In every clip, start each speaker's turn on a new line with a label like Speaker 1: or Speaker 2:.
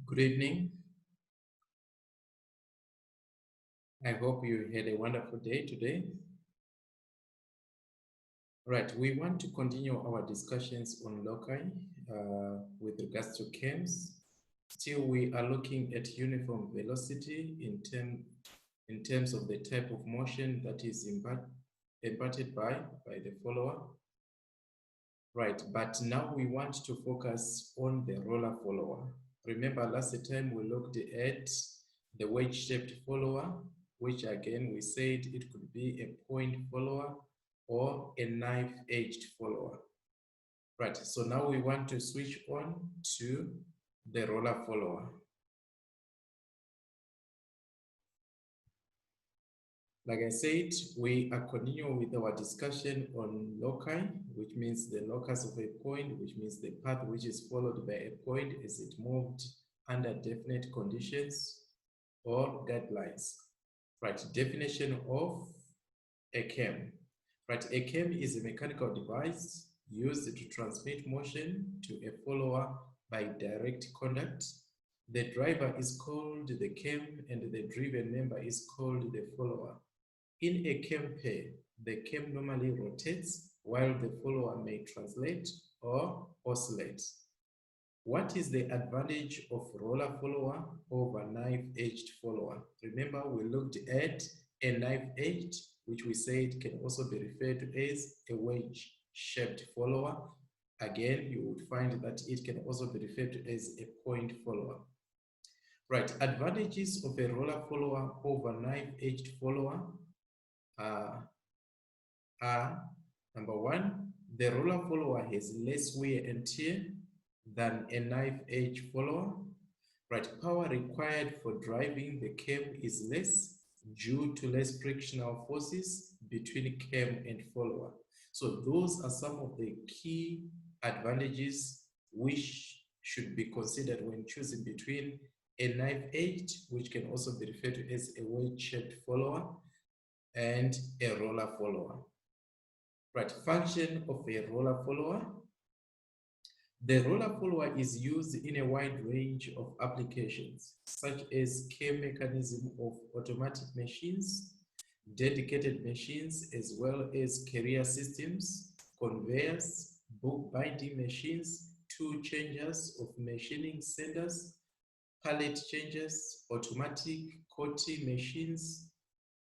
Speaker 1: Good evening. I hope you had a wonderful day today. Right, we want to continue our discussions on loci with regards to chems. Still, we are looking at uniform velocity in terms of the type of motion that is imparted by the follower. Right, but now we want to focus on the roller follower. Remember last time we looked at the wedge-shaped follower, which again we said it could be a point follower or a knife-edged follower. Right, so now we want to switch on to the roller follower. Like I said, we are continuing with our discussion on loci, which means the locus of a point, which means the path which is followed by a point as it moved under definite conditions or guidelines. Right, definition of a chem. Right, a chem is a mechanical device used to transmit motion to a follower by direct contact. The driver is called the chem and the driven member is called the follower. In a chem pair, the chem normally rotates while the follower may translate or oscillate. What is the advantage of roller follower over knife-edged follower? Remember, we looked at a knife-edged, which we said can also be referred to as a wedge-shaped follower. Again, you would find that it can also be referred to as a point follower. Right, advantages of a roller follower over knife-edged follower are number one, the roller follower has less wear and tear than a knife-edge follower. Right, power required for driving the chem is less due to less frictional forces between chem and follower. So those are some of the key advantages which should be considered when choosing between a knife-edged, which can also be referred to as a wedge-shaped follower, and a roller follower. Right, function of a roller follower. The roller follower is used in a wide range of applications, such as chem mechanism of automatic machines, dedicated machines, as well as carrier systems, conveyors, bookbinding machines, tool changers of machining centers, pallet changers, automatic coating machines,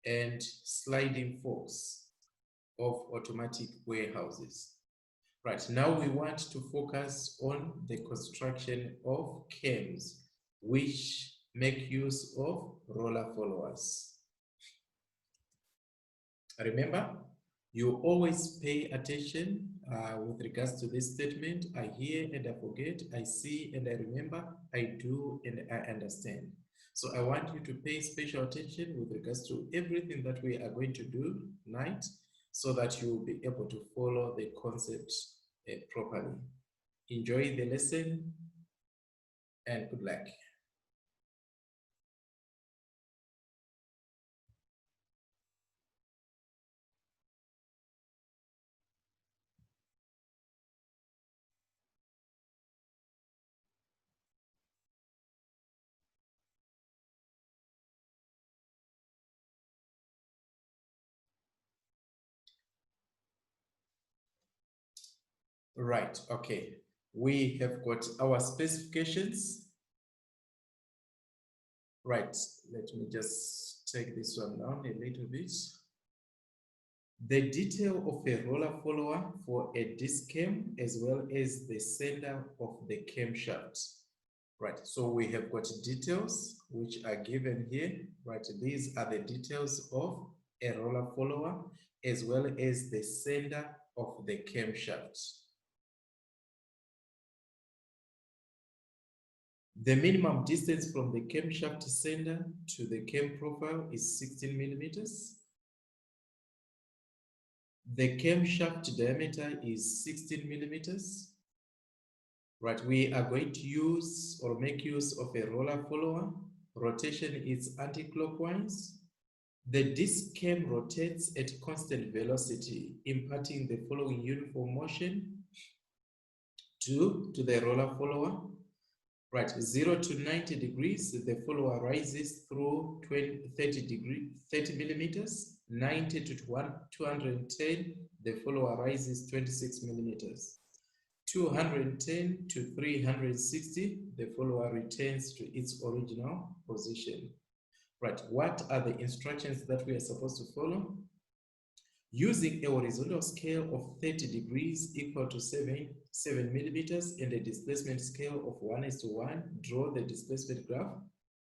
Speaker 1: and sliding forks of automatic warehouses. Right, now we want to focus on the construction of chems, which make use of roller followers. Remember, you always pay attention with regards to this statement. I hear and I forget, I see and I remember, I do and I understand. So I want you to pay special attention with regards to everything that we are going to do tonight so that you will be able to follow the concept properly. Enjoy the lesson and good luck. Right, okay. We have got our specifications. Right, let me just take this one down a little bit. The detail of a roller follower for a disc chem as well as the center of the chem shaft. Right, so we have got details which are given here. Right, these are the details of a roller follower as well as the center of the chem shaft. The minimum distance from the chem shaft center to the chem profile is 16 millimeters. The chem shaft diameter is 16 millimeters. Right, we are going to use or make use of a roller follower. Rotation is anticlockwise. The disc chem rotates at constant velocity, imparting the following uniform motion to the roller follower. Right, 0 to 90 degrees, the follower rises through 30 millimeters. 90 to 210, the follower rises 26 millimeters. 210 to 360, the follower returns to its original position. Right, what are the instructions that we are supposed to follow? Using a horizontal scale of 30 degrees equal to 7 millimeters and a displacement scale of 1:1, draw the displacement graph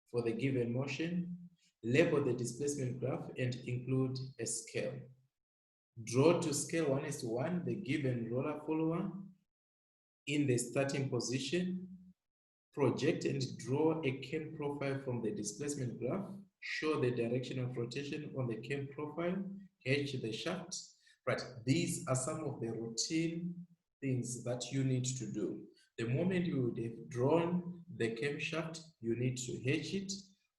Speaker 1: for the given motion, label the displacement graph and include a scale. Draw to scale 1:1 the given roller follower in the starting position, project and draw a Chem profile from the displacement graph, show the direction of rotation on the Chem profile, H the shaft. Right, these are some of the routine things that you need to do. The moment you would have drawn the Chem shaft, you need to H it.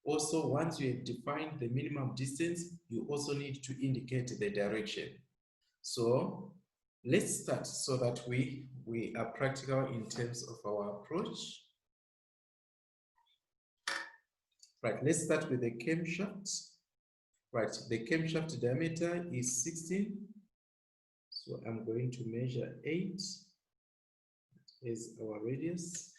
Speaker 1: Also, once you have defined the minimum distance, you also need to indicate the direction. So let's start so that we are practical in terms of our approach. Right, let's start with the Chem shaft. Right, the Chem shaft diameter is 16. So I'm going to measure 8 as our radius.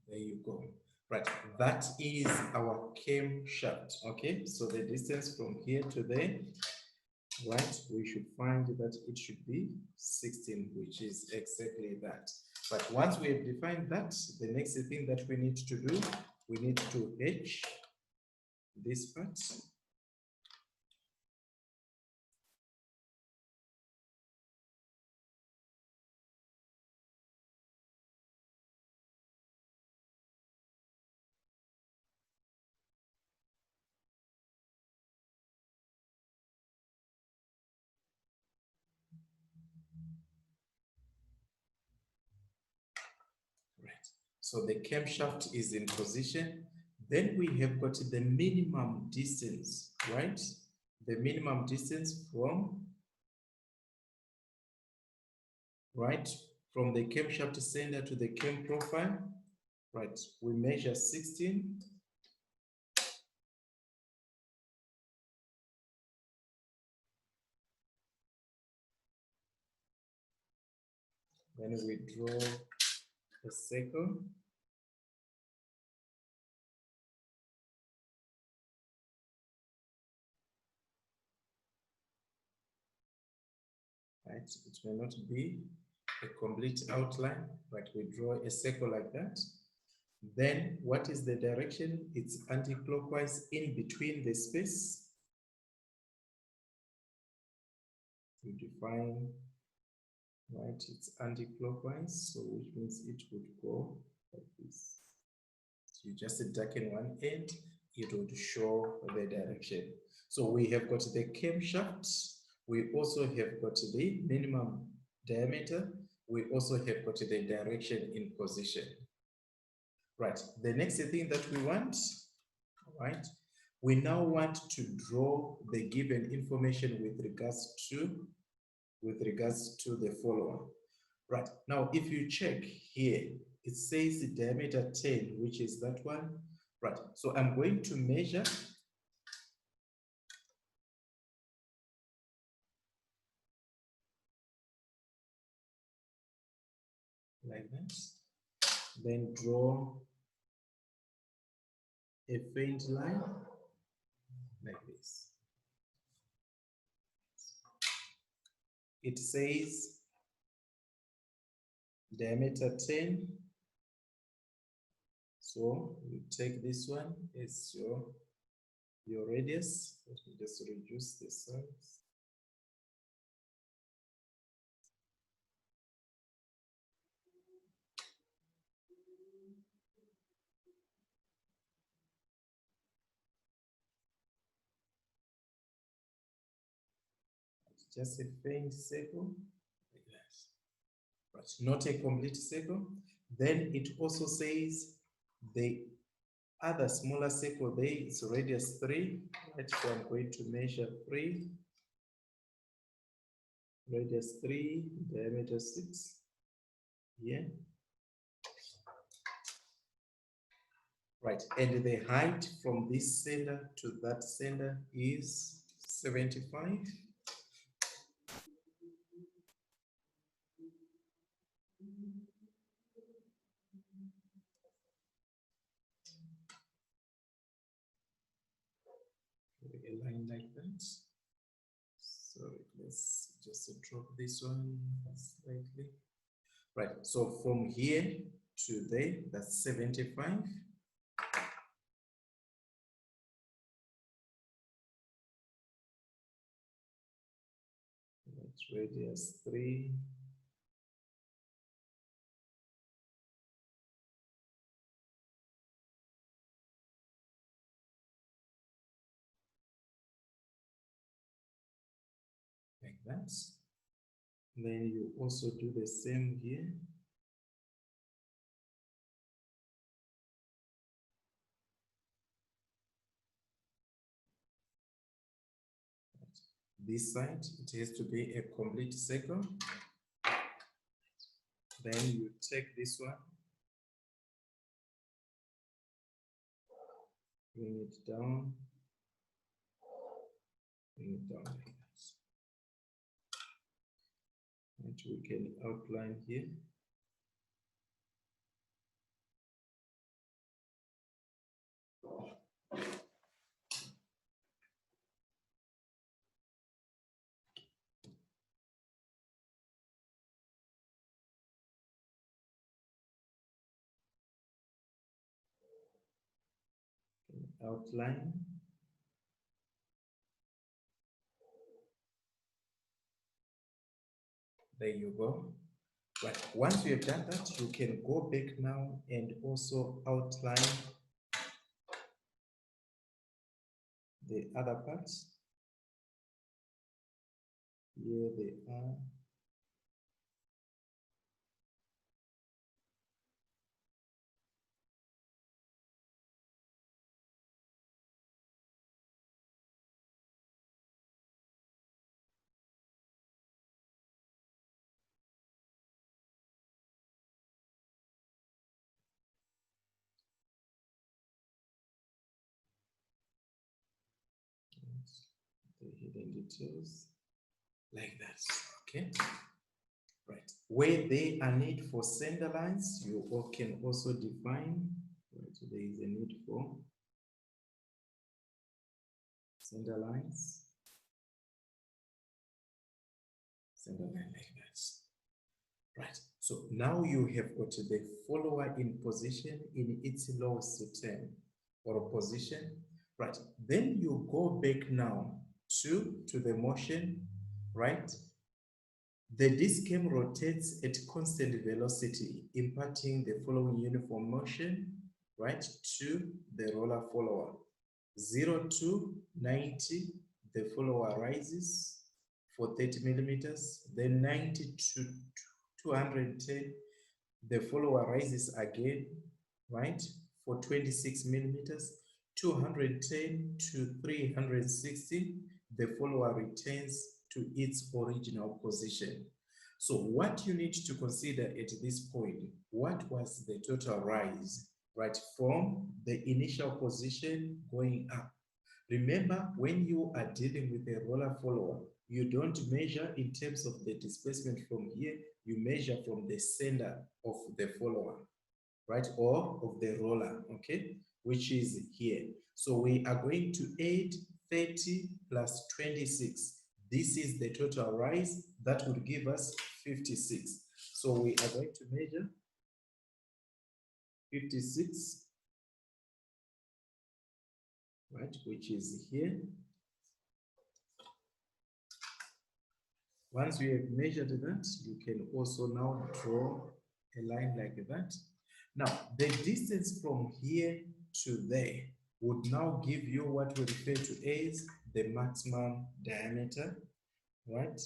Speaker 1: There you go. Right, that is our Chem shaft. Okay, so the distance from here to there, right, we should find that it should be 16, which is exactly that. But once we have defined that, the next thing that we need to do, we need to H this part. So the Chem shaft is in position. Then we have got the minimum distance, right? The minimum distance from, right, from the Chem shaft center to the Chem profile, right? We measure 16. Then we draw a circle. Right, it may not be a complete outline, but we draw a circle like that. Then what is the direction? It's anti-clockwise in between the space. We define, right, it's anti-clockwise, so which means it would go like this. So you just darken one end, it would show the direction. So we have got the Chem shaft. We also have got the minimum diameter. We also have got the direction in position. Right, the next thing that we want, right, we now want to draw the given information with regards to the follower. Right, now if you check here, it says the diameter 10, which is that one. Right, so I'm going to measure like that, then draw a faint line like this. It says diameter 10. So you take this one as your radius. Let me just reduce the size. just a faint circle, like that. Right, not a complete circle. Then it also says the other smaller circle there is radius 3, right? So I'm going to measure 3, radius 3, diameter 6, here. Right, and the height from this center to that center is 75. A line like that. So let's just drop this one slightly. Right, so from here to there, that's 75. That's radius 3. Like that. Then you also do the same here. This side, it has to be a complete circle. Then you take this one, bring it down, bring it down like that. And we can outline here. Outline. There you go. Right. Once you have done that, you can go back now and also outline the other parts. Here they are. The hidden details like that. Okay. Right. Where there are need for center lines, you can also define. Right. So there is a need for center lines. Center line like that. Right. So now you have got the follower in position in its lowest term or position. Right. Then you go back now to the motion, right? The disk cam rotates at constant velocity, imparting the following uniform motion, right, to the roller follower. 0 to 90, the follower rises for 30 millimeters, then 90 to 210, the follower rises again, right, for 26 millimeters, 210 to 360, the follower returns to its original position. So what you need to consider at this point, what was the total rise, right, from the initial position going up? Remember, when you are dealing with a roller follower, you don't measure in terms of the displacement from here, you measure from the center of the follower, right, or of the roller, okay, which is here. So we are going to add 30 plus 26. This is the total rise that would give us 56. So we are going to measure 56, right, which is here. Once we have measured that, you can also now draw a line like that. Now, the distance from here to there would now give you what we refer to as the maximum diameter, right?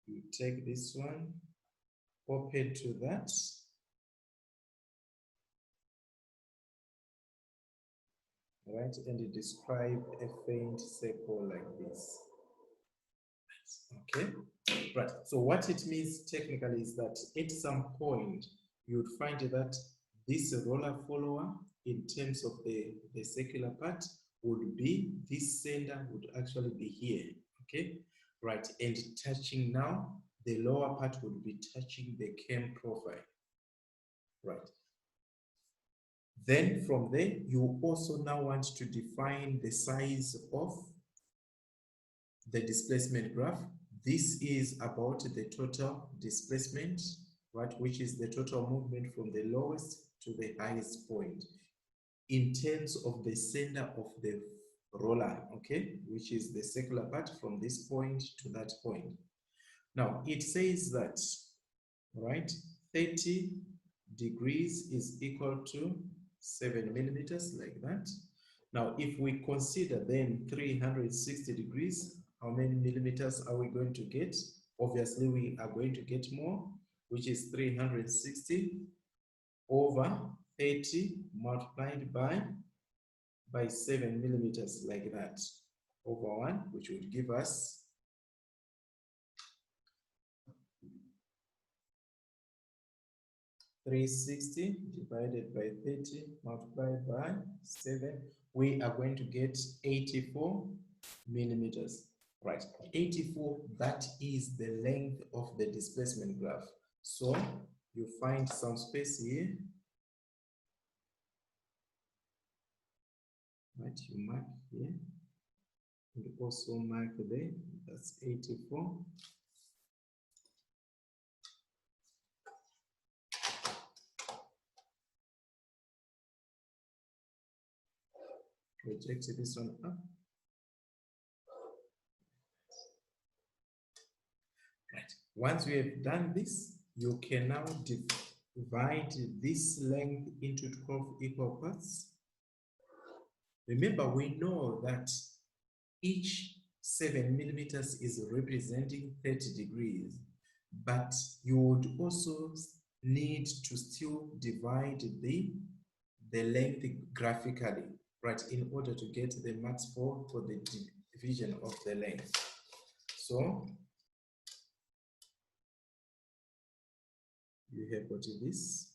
Speaker 1: You take this one, open to that, right? And you describe a faint circle like this. Okay, right. So what it means technically is that at some point you would find that this roller follower, in terms of the circular part, would be, this center would actually be here. Okay, right. And touching now, the lower part would be touching the chem profile. Right. Then from there, you also now want to define the size of the displacement graph. This is about the total displacement, right, which is the total movement from the lowest to the highest point in terms of the center of the roller, okay, which is the circular part from this point to that point. Now, it says that, right, 30 degrees is equal to 7 millimeters, like that. Now, if we consider then 360 degrees, how many millimeters are we going to get? Obviously, we are going to get more, which is 360 over 30 multiplied by 7 millimeters, like that, over 1, which would give us 360 divided by 30 multiplied by 7, we are going to get 84 millimeters. Right, 84, that is the length of the displacement graph. So you find some space here. Right, you mark here. And also mark there, that's 84. Project this one up. Right. Once we have done this, you can now divide this length into 12 equal parts. Remember, we know that each 7 millimeters is representing 30 degrees, but you would also need to still divide the length graphically, right, in order to get the max for the division of the length. So you have got this.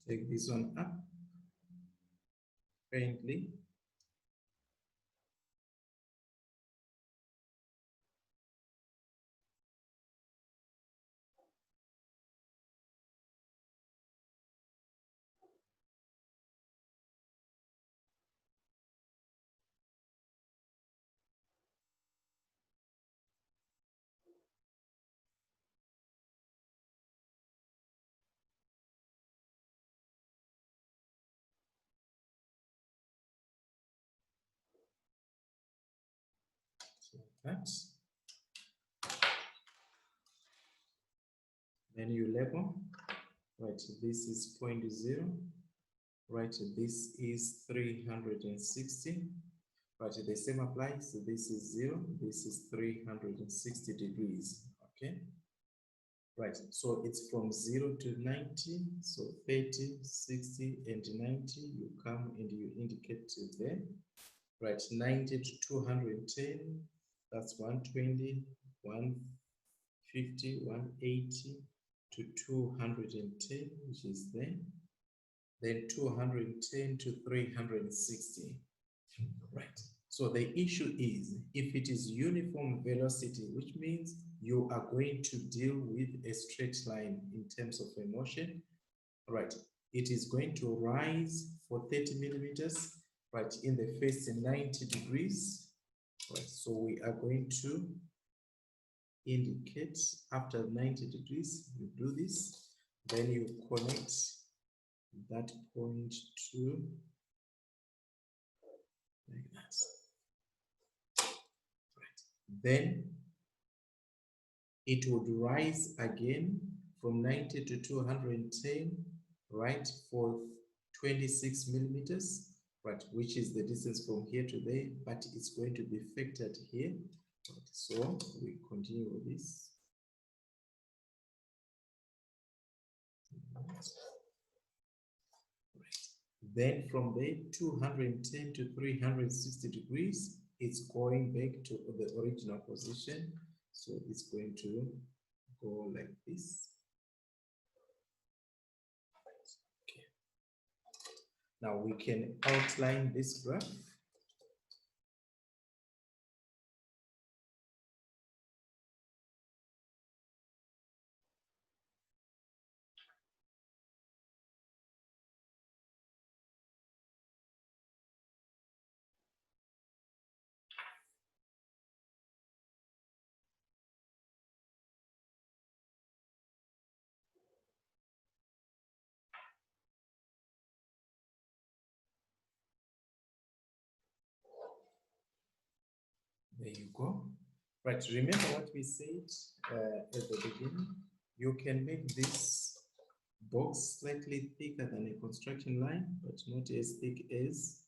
Speaker 1: Take this one up faintly. So that. Then you label, right, this is 0.0, right? This is 360, right? The same applies. So this is 0, this is 360 degrees, okay? Right, so it's from 0 to 90, so 30, 60, and 90, you come and you indicate there. Right, 90 to 210, that's 120, 150, 180 to 210, which is there. Then 210 to 360. Right. So the issue is, if it is uniform velocity, which means you are going to deal with a straight line in terms of a motion, right? It is going to rise for 30 millimeters, right, in the first 90 degrees, right? So we are going to indicate after 90 degrees, you do this, then you connect that point to like that. Right. Then it would rise again from 90 to 210, right, for 26 millimeters, right, which is the distance from here to there, but it's going to be factored here. Right. So we continue with this. Right. Then from there, 210 to 360 degrees, it's going back to the original position. So it's going to go like this. Okay. Now we can outline this graph. There you go. Right, remember what we said at the beginning? You can make this box slightly thicker than a construction line, but not as thick as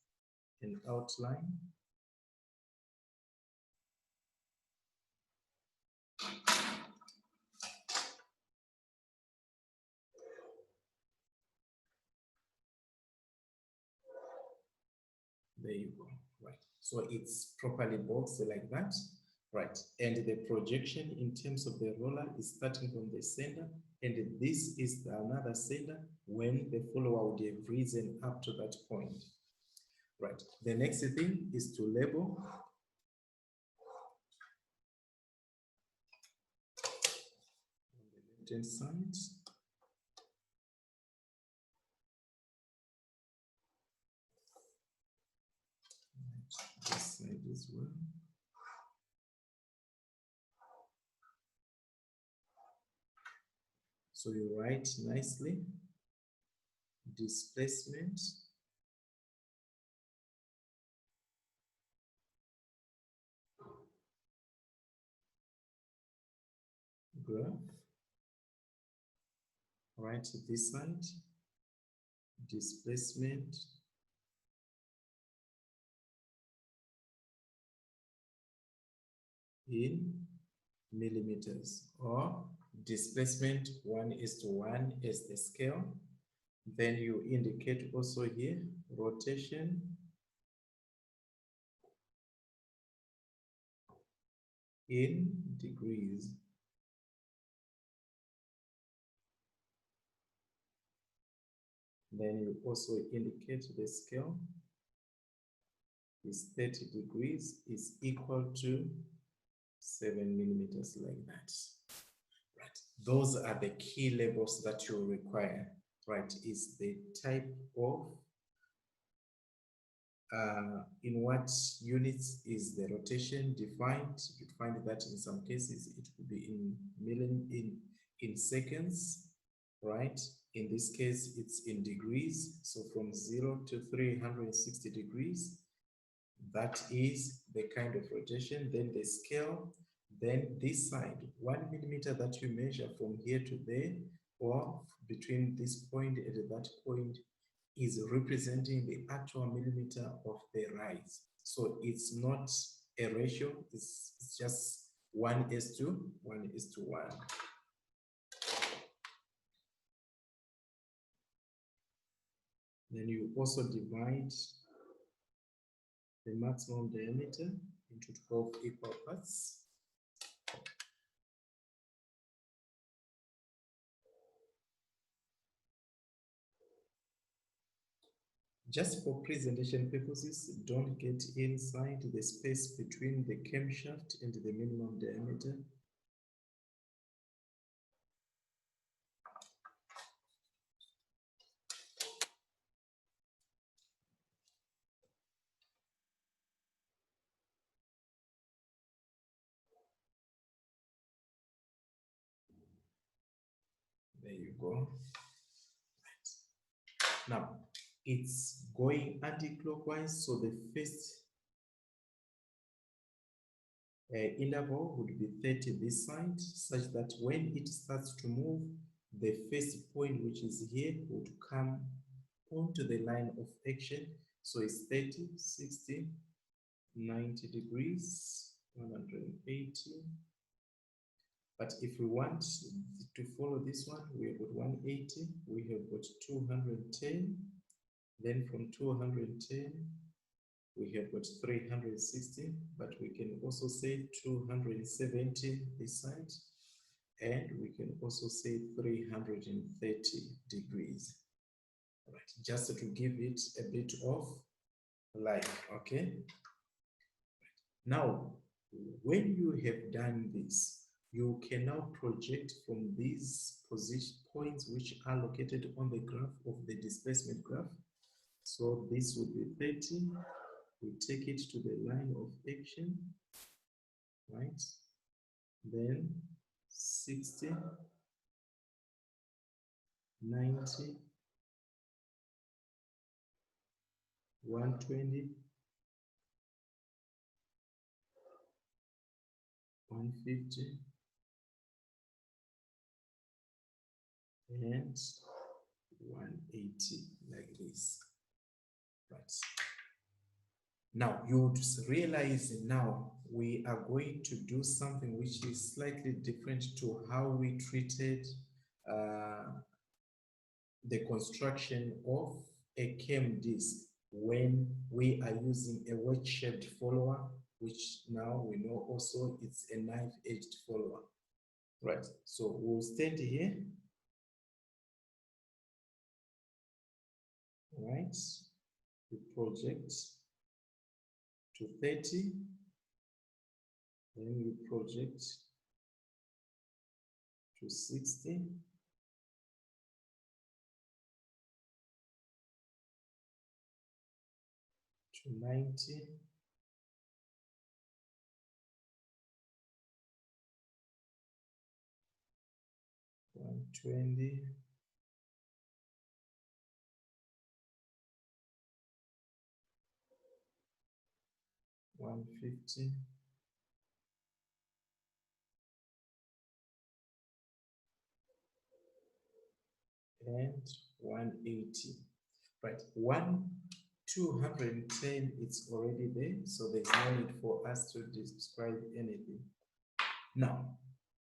Speaker 1: an outline. There you go. Right. So it's properly boxed like that. Right. And the projection in terms of the roller is starting from the center. And this is another center when the follower would have risen up to that point. Right. The next thing is to label. On the left-hand side. This side as well. So you write nicely, displacement graph, right this side, displacement in millimeters, or displacement 1:1 as the scale. Then you indicate also here rotation in degrees. Then you also indicate the scale is 30 degrees is equal to 7 millimeters, like that. Right. Those are the key labels that you require. Right. Is the type of in what units is the rotation defined? You find that in some cases it could be in seconds, right? In this case, it's in degrees. So from 0 to 360 degrees, that is the kind of rotation. Then the scale, then this side, 1 millimeter that you measure from here to there, or between this point and that point, is representing the actual millimeter of the rise. So it's not a ratio, it's just 1:1. Then you also divide the maximum diameter into 12 equal parts. Just for presentation purposes, don't get inside the space between the Chem Shot and the minimum diameter. There you go. Now, it's going anti-clockwise, so the first interval would be 30 this side, such that when it starts to move, the first point, which is here, would come onto the line of action. So it's 30, 60, 90 degrees, 180. But if we want to follow this one, we have got 180, we have got 210, then from 210, we have got 360, but we can also say 270 this side, and we can also say 330 degrees. All right, just to give it a bit of life, okay? Now, when you have done this, you can now project from these position points which are located on the graph of the displacement graph. So this would be 30. We take it to the line of action, right? Then 60, 90, 120, 150, and 180, like this, right? Now you would realize now we are going to do something which is slightly different to how we treated the construction of a chem disc when we are using a wedge-shaped follower, which now we know also it's a knife-edged follower. Right, so we'll stand here. Right, we project to 30, then we project to 60, to 90, to 120, 150, and 180. Right, 210, it's already there, so there's no need for us to describe anything. Now,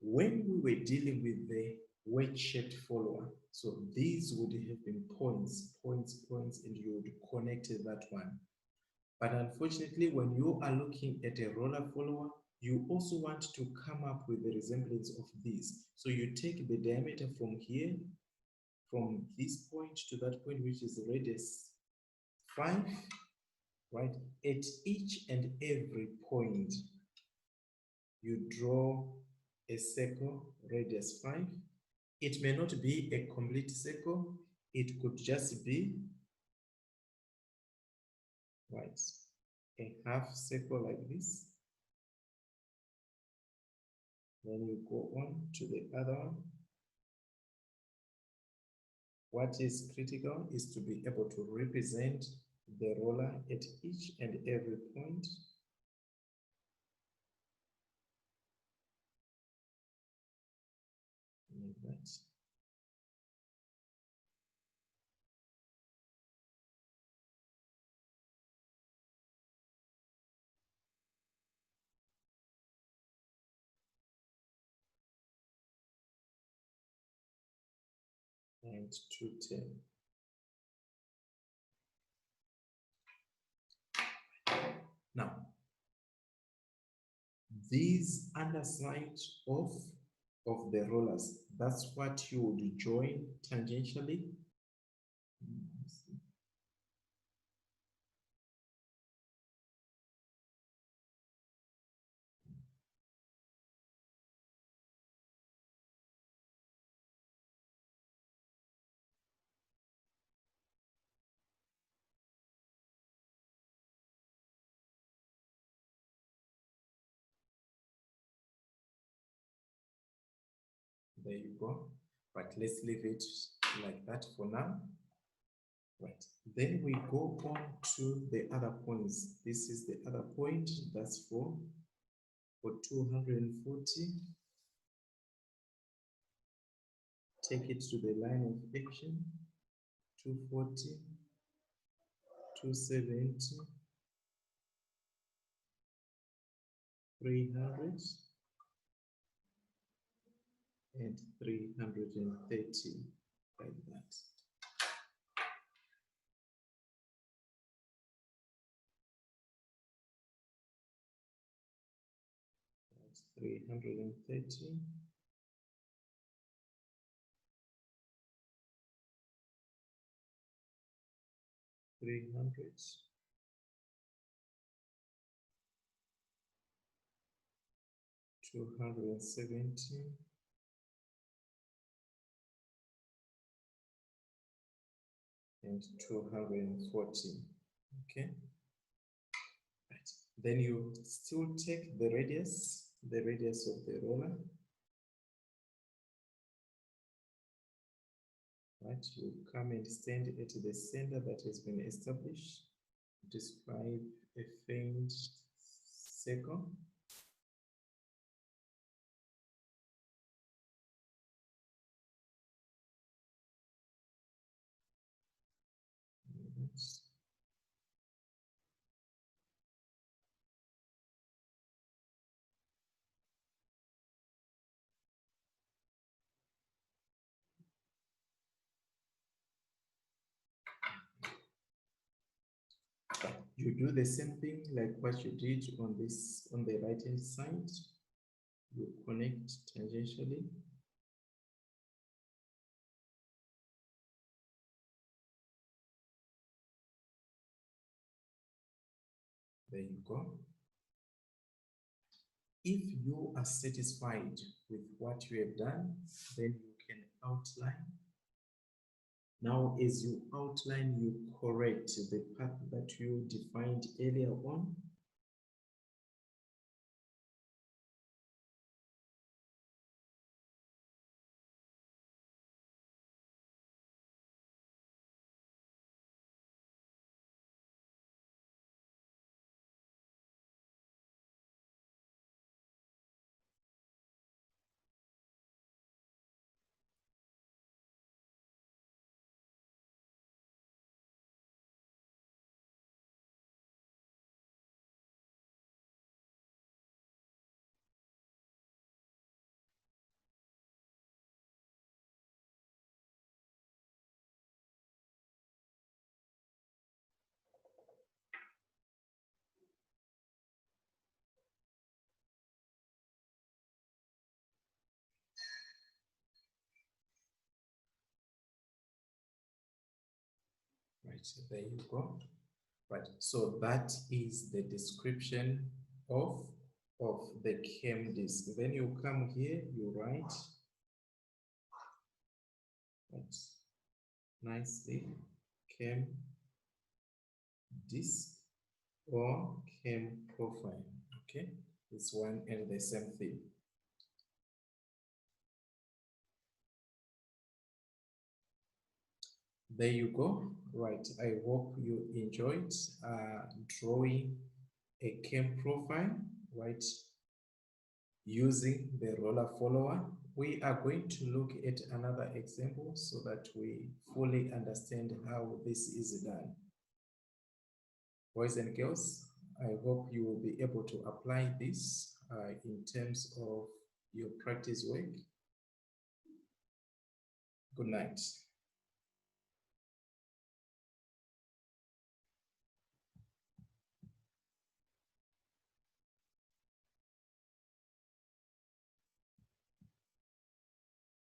Speaker 1: when we were dealing with the wedge-shaped follower, so these would have been points, and you would connect that one. But unfortunately, when you are looking at a roller follower, you also want to come up with the resemblance of these. So you take the diameter from here, from this point to that point, which is radius 5, right? At each and every point, you draw a circle, radius 5. It may not be a complete circle. It could just be, right, a half circle like this. Then you go on to the other one. What is critical is to be able to represent the roller at each and every point. Like that. 0.210. Now, these underside of the rollers, that's what you would join tangentially. There you go. But let's leave it like that for now. Right. Then we go on to the other points. This is the other point. That's for 240. Take it to the line of action. 240, 270, 300, and 330, like that. That's 330. 300. 270. And 240. Okay. Right. Then you still take the radius of the roller. Right. You come and stand at the center that has been established. Describe a faint circle. You do the same thing like what you did on the right hand side. You connect tangentially. There you go. If you are satisfied with what you have done, then you can outline. Now, as you outline, you correct the path that you defined earlier on. Right, so there you go. Right, so that is the description of the chem disk. Then you come here, you write nicely chem disk or chem profile. Okay, it's one and the same thing. There you go. Right, I hope you enjoyed drawing a chem profile, right, using the roller follower. We are going to look at another example so that we fully understand how this is done. Boys and girls, I hope you will be able to apply this in terms of your practice work. Good night.